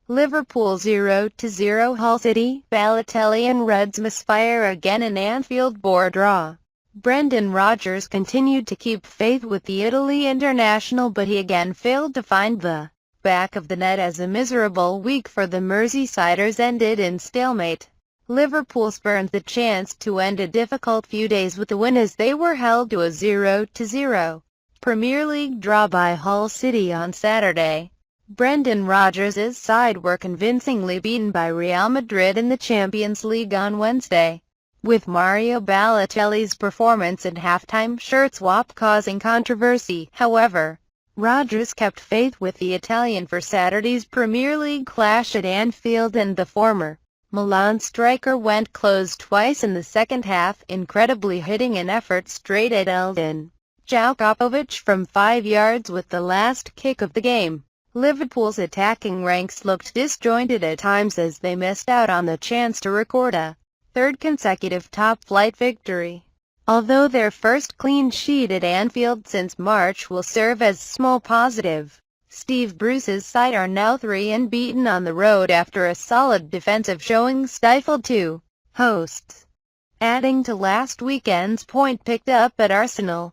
Liverpool 0-0 Hull City. Balotelli and Reds misfire again in Anfield bore draw. Brendan Rodgers continued to keep faith with the Italy international, but he again failed to find the back of the net as a miserable week for the Merseysiders ended in stalemate. Liverpool spurned the chance to end a difficult few days with the win as they were held to a 0-0 Premier League draw by Hull City on Saturday. Brendan Rodgers' side were convincingly beaten by Real Madrid in the Champions League on Wednesday, with Mario Balotelli's performance and halftime shirt swap causing controversy. However, Rodgers kept faith with the Italian for Saturday's Premier League clash at Anfield, and the former Milan striker went close twice in the second half, incredibly hitting an effort straight at Eldin Jaukopovic from 5 yards with the last kick of the game. Liverpool's attacking ranks looked disjointed at times as they missed out on the chance to record a third consecutive top-flight victory. Although their first clean sheet at Anfield since March will serve as small positive, Steve Bruce's side are now 3 unbeaten on the road after a solid defensive showing stifled 2 hosts, adding to last weekend's point picked up at Arsenal.